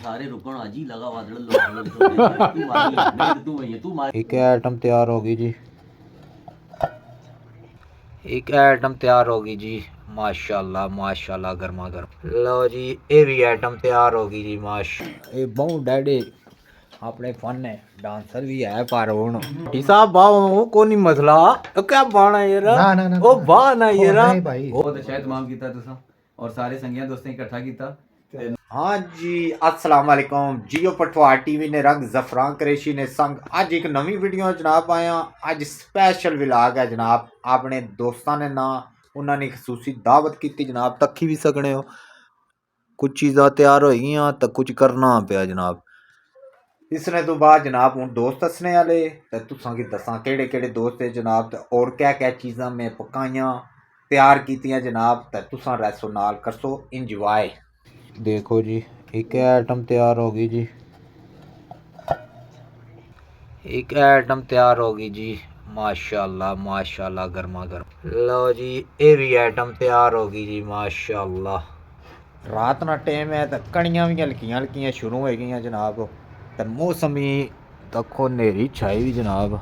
सारे रुकन अजी लगा वादड़ तू वही तू मार। एक आइटम तैयार होगी जी, एक आइटम तैयार होगी जी। माशाल्लाह माशाल्लाह गर्मा गर्म। लो जी ये भी आइटम तैयार होगी जी। ये बहुत डैडे अपने फन है, डांसर भी है पर हुन हिसाब बाव को नहीं मसला क्या बाना ये ना ना ना ओ बा ना ये नहीं भाई बहुत अच्छा तमाम किया तुसा और सारे संगियां दोस्तें इकट्ठा किया। हाँ जी अस्सलाम वालेकुम। जियो पटवार टीवी ने रंग जफरान करेशी ने संग अज एक नवी वीडियो जनाब आया। अज स्पेशल विलाग है जनाब, अपने दोस्तों ने ना उन्होंने खसूसी दावत की जनाब, तक्की भी सकने हो। कुछ चीज़ां तैयार हो गई तो कुछ करना पिया जनाब। इसने तो बाद जनाब हूँ दोस्त दसने वाले तो तुसां की दसा केड़े केड़े दोस्त है जनाब, और क्या क्या चीज़ां मैं पकाइयां तैयार कीतियां जनाब, तो तुसां रैसो नाल करसो इंजॉय। देखो जी एक आइटम तैयार होगी जी, एक आइटम तैयार होगी जी। माशाल्लाह माशाल्लाह गर्मा गर्म। लो जी ये भी आइटम तैयार होगी जी माशाल्लाह। रात ना टाइम है तो कणियां भी हल्कियां हल्कियां शुरू हो गई जनाब, तो मौसमी देखो नेरी छाई भी जनाब।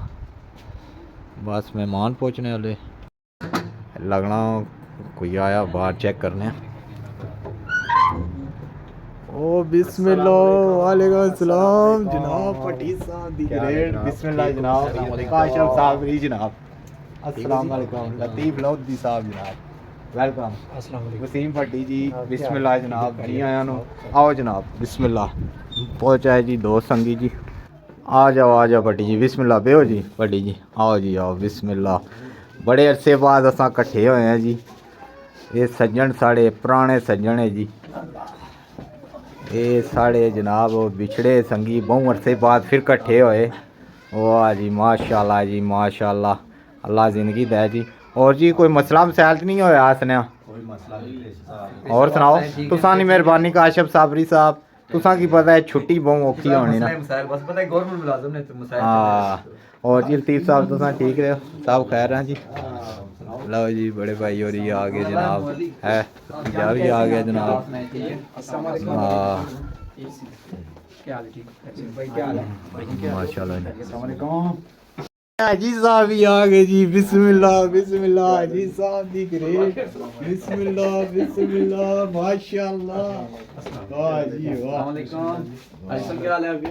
बस मेहमान पहुंचने वाले लगना, कोई आया बाहर चेक करने। ओ बिस्मिल्लाह वालेकुम सलाम जनाब, पटी साहब दी ग्रेट बिस्मिल्लाह जनाब, काशफ साहब जी जनाब, अस्सलाम वालेकुम, लतीफ लोधी साहब जनाब, वेलकम। अस्सलाम वालेकुम वसीम भट्टी जी, बिस्मिल्लाह जनाब, जी आया नु आओ जनाब, बिस्मिल्लाह। पहुंचा है जी दोस्त संगी जी, आ जाओ भट्टी जी, बिस्मिल्लाह बेहो जी, भट्टी जी आओ जी आओ, बिस्मिल्लाह। बड़े अरसे बाद असां कट्ठे होए हैं जी, ये सज्जन साढ़े पुराने सज्जन है जी, ये साढ़े जनाब बिछड़े संगी बहु अरसे बाद फिर कट्ठे होए। वाह जी माशाल्लाह जी माशाल्लाह, अल्लाह ज़िंदगी दे जी। और जी कोई मसला मसैल तो नहीं होया हसने? और सुनाओ तुसां दी मेहरबानी काशफ साबरी साहब, तुसां की पता है छुट्टी बहुत औखी होनी ना। हाँ और जी लतीफ़ साहब तुसां ठीक रहे हो, सब खैर हैं जी? लो जी बड़े भाई और ये आ गए जनाब, है या भी आ गया जनाब। हाँ माशाल्लाह हाजी साहब भी आ गए जी, बिस्मिल्लाह बिस्मिल्लाह, हाजी साहब दी ग्रेट, बिस्मिल्लाह बिस्मिल्लाह माशाल्लाह, वाह जी वाह।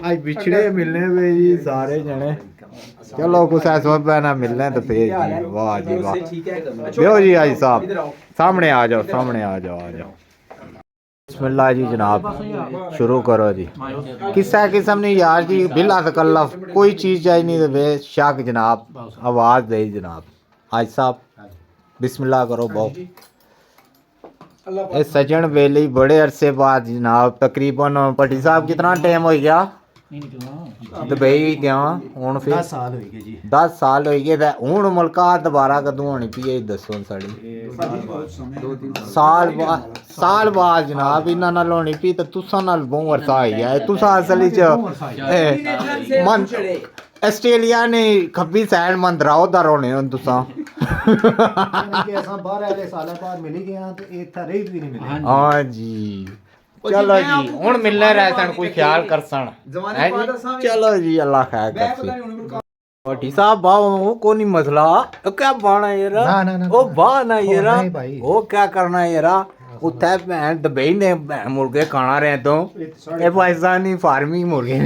आज बिछड़े मिलने पे जी सारे जने, चलो कुछ ऐसा ना मिलना तो फिर जी वाह जी वाह। बेहो जी हाजी साहब सामने आ जाओ, सामने आ जाओ, आ जाओ। बिस्मिल्लाह जी जनाब शुरू करो जी। किसा किस्म नहीं यार जी, बिला तकल्लफ कोई चीज़ चाहिए नहीं तो बेशक जनाब आवाज़ दे जनाब। हाज साहब बिस्मिल्लाह करो बहुत। ये सजन वेली बड़े अरसे बाद जनाब, तकरीबन भट्टी साहब कितना टाइम हो गया दुबई गया हूँ? फिर 10 साल हो गए जी, 10 साल हो गए। हूँ मुलाकात दोबारा कदों होनी पी दसो साड़ी? साल बाद जनाब इन्हां नाल होनी पी, तो तुसां नाल बहुत अरसा होई गया। तुसां असल च मन आस्ट्रेलिया ने खब्बी साइड मंदराओ दा रोने हो तुसां। कि असां बाहर आले साल बाद मिली गए तो इत्थे रेत भी नहीं मिले। हाँ जी चलो जी हुन मिलने रहसन कोई ख्याल करसन है जी। चलो जी अल्लाह खैर करसी। भट्टी साहब बाव को नहीं मसला क्या बाना येरा, ना ना ना ओ बा ना येरा, नहीं भाई ओ क्या करना येरा उत्थे भैन दुबई ने मुर्गे खाना रहे तो ये पाकिस्तानी फार्मिंग मुर्गे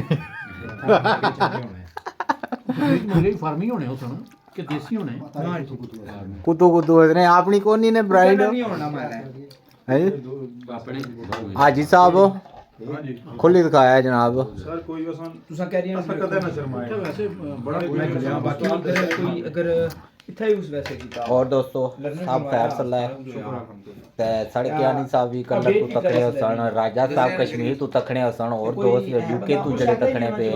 मुर्गे फार्मिंग होने होते ना कि देसी होने कुतु कुतु ने अपनी कोनी ने ब्राइड है हाजी साहब खुली दिखाया जनाब। सर कोई तुसा कह रही हैं असा कदे ना शर्माए वैसे बड़ा गुनाह बाकी अगर कोई अगर इथे यूज वैसे कीता। और दोस्तों सब खैर सल्ला है ते साढ़े क्यानी साहब भी कलर तू तकने हसन, राजा साहब कश्मीर तू तकने हसन, और दोस्त यूके तू जड़े तकने पे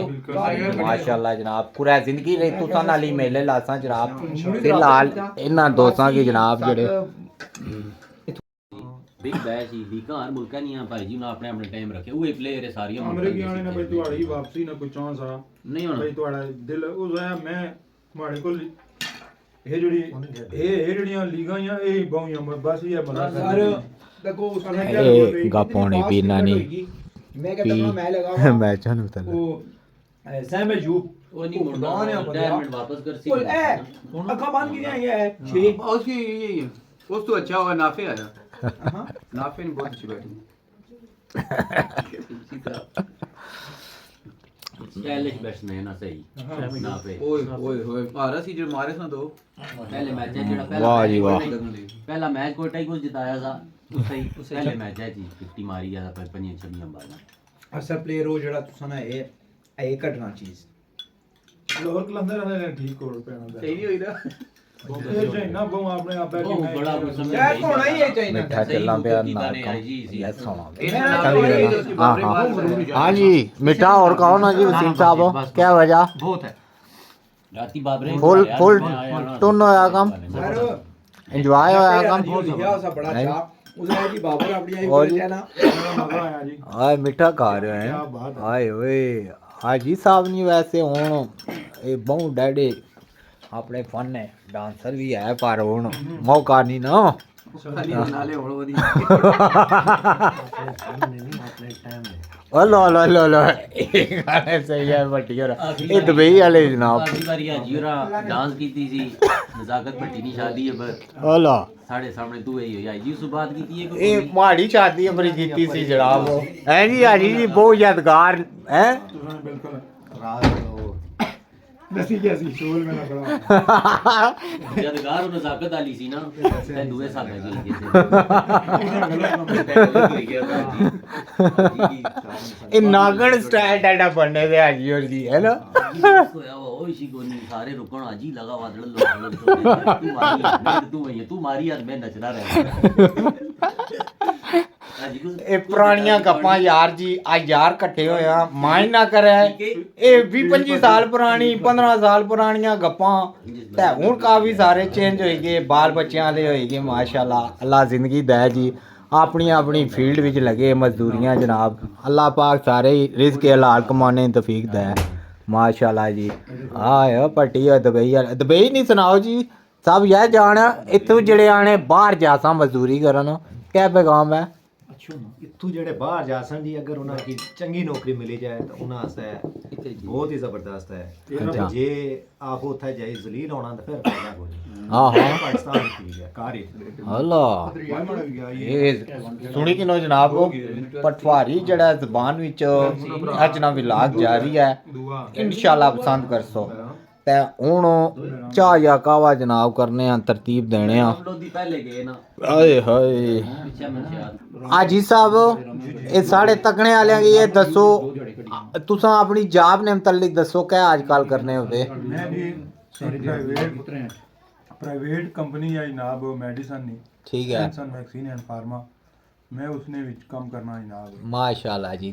माशाल्लाह जनाब पूरा जिंदगी रही तुसा नाल ही मेले लासा जनाब। फिलहाल इन्हां दोस्तां की जनाब जड़े बिग बैश ही लीका हर मुल्का नहीं आ भाई जी, ना अपने अपने टाइम रखे हुए प्लेयर है सारी अमेरिकी आने ना भाई तुम्हारी वापसी ना कोई चांस आ नहीं होना भाई तुम्हारा दिल उस है मैं तुम्हारे को ਇਹ ਜਿਹੜੀਆਂ ਲੀਗਾਂ ਆ ਇਹ ਬਹੁੀਆਂ ਬਸ ਇਹ ਬੰਦਾ गप होनी पीना नहीं मैं कहता हूं मैं लगा मैचां ਨੂੰ ਤਾਂ वो सैम अयूब ਉਹ ਨਹੀਂ ਮੁੜਦਾ ਕੌਣ ਹੈ ਉਹ ਬੰਦਾ? ਰਿਟਾਇਰਮੈਂਟ ਵਾਪਸ ਕਰ ਸੀ बोल ए अखा बंद की जाएंगे है 6 उसकी उस तो अच्छा हुआ नाफे आया नाफे ने बहुत अच्छी बैटिंग स्टाइलिश बैट्समैन है सही ना पे ओए ओए ओए मारा सी जो मारे सा दो पहले मैच है जेड़ा वाह जी वाह। पहला मैच कोटा ही कुछ जिताया था सही पहले मैच है जी 50 मारी है पर 5-6 बाल असल प्लेयर हो जेड़ा तुसा ना ए घटना चीज ਲੋਰ ਕਲੰਦਰ ਨੇ ਠੀਕ ਹੋ ਪੈਣਾ ਦਾ सही नहीं हुई ना ਇਹ ਚਾਈਨਾ ਬਹੁ ਆਪਣੇ ਆਪ ਬੈਠ बहुत बड़ा कुछ समझ क्या होना ही है चाइना ਮਿੱਠਾ ਚੱਲਾਂ ਪਿਆ ਨਾ जी ਯੈਸ ਹੋਣਾ हाँ हाँ जी मिठा और कहो ना जी वसीम साहब क्या वजह बहुत है राती बाबरे फुल टुन होया कम सर एंजॉय होया कम लिखा उसा बड़ा नहीं। था उसने जी बाबर अपनी आई और बोल है ना ਮਜ਼ਾ ਆਇਆ ਜੀ आए मिठा खा रहे क्या हैं बात आए ओए हाजी साहब नहीं वैसे हुन ये बहु डैडे अपने फन है डांसर भी है पर हुन मौका नहीं ना खाली नाले और वदी ओ लो लो लो लो ये गाने सही है बट्टी और ये दुबई वाले जनाब आखिरी बारी जीरा डांस की थी नजाकत भट्टी की शादी है पर ओ लो साढ़े सामने तू यही आई जी उस बात की थी ये माड़ी शादी अपनी जीती सी जनाब है जी हाजी जी बहुत यादगार है ਤੁਸੀਂ ਬਿਲਕੁਲ रात को ਦੱਸੀ ਗਿਆ ਸੀ ਸ਼ੋਲ ਮੇਰਾ ਬੜਾ यादगार और नजाकत वाली सी ना ते दुए साल में चली ये नागण स्टाइल डाटा बनने दे हाजी और जी है ना होया वो इसी को नहीं सारे रुकण आजी लगा वादळ लो तू मारी यार मैं नचना रहा ਇਹ ਪੁਰਾਣੀਆਂ ਗੱਪਾਂ ਯਾਰ ਜੀ ਆ ਯਾਰ ਇਕੱਠੇ ਹੋਇਆ ਮਾਈਂਡ ਨਾ ਕਰੇ ਇਹ 20-25 ਸਾਲ ਪੁਰਾਣੀ 15 ਸਾਲ ਪੁਰਾਣੀਆਂ ਗੱਪਾਂ ਤੇ ਹੁਣ ਕਾਫੀ ਸਾਰੇ ਚੇਂਜ ਹੋਈ ਗਏ ਬਾਲ ਬੱਚਿਆਂ ਦੇ ਹੋਈ ਗਏ ਮਾਸ਼ਾਅੱਲਾ ਅੱਲਾ ਜ਼ਿੰਦਗੀ ਦੇ ਜੀ ਆਪਣੀ ਆਪਣੀ ਫੀਲਡ ਵਿੱਚ ਲੱਗੇ ਮਜ਼ਦੂਰੀਆਂ ਜਨਾਬ ਅੱਲਾ ਪਾਕ ਸਾਰੇ ਹੀ ਰਿਜ਼ਕ ਹਲਾਲ ਕਮਾਉਣੇ ਦੀ ਤੌਫੀਕ ਦੇ ਮਾਸ਼ਾਅੱਲਾ ਜੀ ਆਏ ਪੱਟੀ ਦੁਬਈ ਨਹੀਂ ਸੁਣਾਓ ਜੀ ਸਭ ਇਹ ਜਾਣ ਇੱਥੋਂ ਜਿਹੜੇ ਆਣੇ ਬਾਹਰ ਜਾਸਾਂ ਮਜ਼ਦੂਰੀ ਕਰਨ ਕਿਆ ਪੈਗਾਮ ਹੈ इत्थू जेड़े बाहर जा सन जी अगर उन्हें की चंगी नौकरी मिली जाए तो उन्हें आस्ते बहुत ही जबरदस्त है अच्छा। जे आप उथे जाए जलील होना तो फिर फायदा कोई हाँ हाँ पाकिस्तान की चीज है कारी अल्लाह ਇਹ ਸੁਣੀ ਕਿਨੋ ਜਨਾਬ ਪਟਵਾਰੀ ਜਿਹੜਾ ਜ਼ਬਾਨ ਵਿੱਚ ਅਜਨਬੀ ਲਾਗ ਜਾਰੀ ਹੈ ਇਨਸ਼ਾਅੱਲਾ ਪਸੰਦ ਕਰਸੋ ਤੇ ਹੁਣ ਚਾਹ ਜਾਂ ਕਾਵਾ ਜਨਾਬ ਕਰਨੇ ਆ ਤਰਤੀਬ ਦੇਣੇ ਆ लोधी पहले गए ना ਆਏ ਹਾਏ पीछे मनशियात ਆਜੀ ਸਾਹਿਬ ਇਹ ਸਾਡੇ ਤਕਣੇ ਵਾਲਿਆਂ ਦੀ ਇਹ ਦੱਸੋ ਤੁਸੀਂ ਆਪਣੀ ਜਾਬ ਨੇ ਮੁਤਲਕ ਦੱਸੋ ਕਿ ਅੱਜ ਕੱਲ ਕਰਨੇ ਹੋਵੇ ਮੈਂ ਜੀ ਪ੍ਰਾਈਵੇਟ ਕੰਪਨੀ ਹੈ ਜਨਾਬ ਮੈਡੀਸਨ ਨਹੀਂ ਠੀਕ ਹੈ ਸਨ ਵੈਕਸੀਨ ਐਂਡ ਫਾਰਮਾ ਮੈਂ ਉਸਨੇ ਵਿੱਚ ਕੰਮ ਕਰਨਾ ਜਨਾਬ ਮਾਸ਼ਾਅੱਲਾ ਜੀ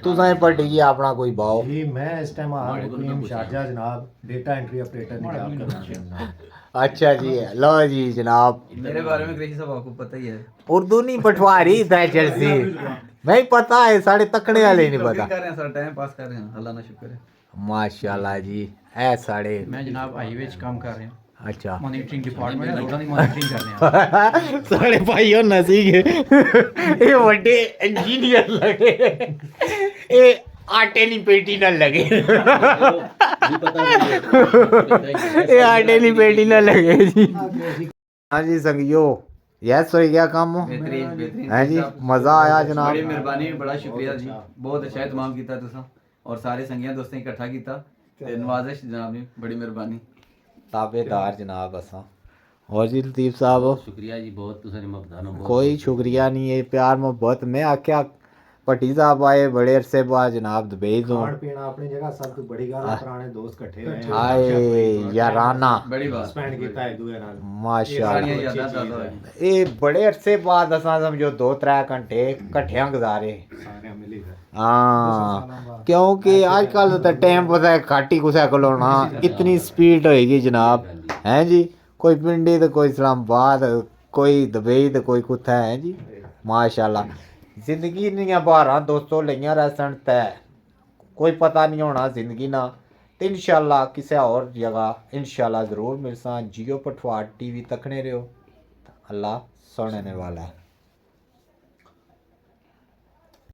ਤੁਸੀਂ ਪੜ੍ਹੀ ਜੀ ਆਪਣਾ ਕੋਈ ਬਾਓ जी मैं इस टाइम हाल शारजा जनाब डेटा एंट्री ऑपरेटर ने जॉब करना है जनाब। अच्छा जी लो जी जनाब मेरे बारे में कृषि साहब आपको पता ही है उर्दू नहीं पटवारी फैचर सी नहीं पता है साढ़े तकने वाले नहीं पता कर रहे हैं सर टाइम पास कर रहे हैं अल्लाह ना शुक्र है माशाल्लाह जी ऐ साढ़े मैं जनाब हाईवे च काम कर रहा हूं अच्छा मॉनिटरिंग डिपार्टमेंट है रोडां दी मॉनिटरिंग कर रहे हैं साढ़े भाई हो नसी गए ये बड़े इंजीनियर लगे ये आटे नी पेटी ना लगे ये आटे नी पेटी ना लगे जी हाँ जी संगियो यस हो गया काम बेहतरीन बेहतरीन है जी मजा आया जनाब बड़ी मेहरबानी बड़ा शुक्रिया जी बहुत अच्छा इतमाम कीता तुसा और सारे संगियां दोस्तें इकट्ठा कीता ते नवाजिश जनाब ने बड़ी मेहरबानी ताबेदार जनाब असा और जी लतीफ साहब शुक्रिया जी बहुत तुसां ने मददानो कोई शुक्रिया नहीं है प्यार मोहब्बत मैं आख्या भट्टी साहब आए बड़े अरसे बाद जनाब दुबई तो खान पीना अपनी जगह सब तो बड़ी गल है, पुराने दोस्त इकट्ठे हुए हैं आए याराना बड़ी बात स्पेंड किया एक दूसरे नाल माशाल्लाह सारियां यादां ताज़ा है ये बड़े अरसे बाद असा समझो 2-3 घंटे कट्ठियां गुजारे सारे मिली है हाँ क्योंकि आजकल तो टाइम पता है घट ही कुसै कोल होना इतनी स्पीड होएगी जनाब हैं जी कोई पिंडी तो कोई इस्लामाबाद कोई दुबई तो कोई कुत्था है जी माशाल्लाह जिंदगी दियां बहारां दोस्तों लईयां रसन तै कोई पता नहीं होना जिंदगी ना तो इंशाल्लाह किसी और जगह इंशाल्लाह ज़रूर मिलसा जियो पठवार टीवी तकने रहो अल्लाह सुनने वाला है।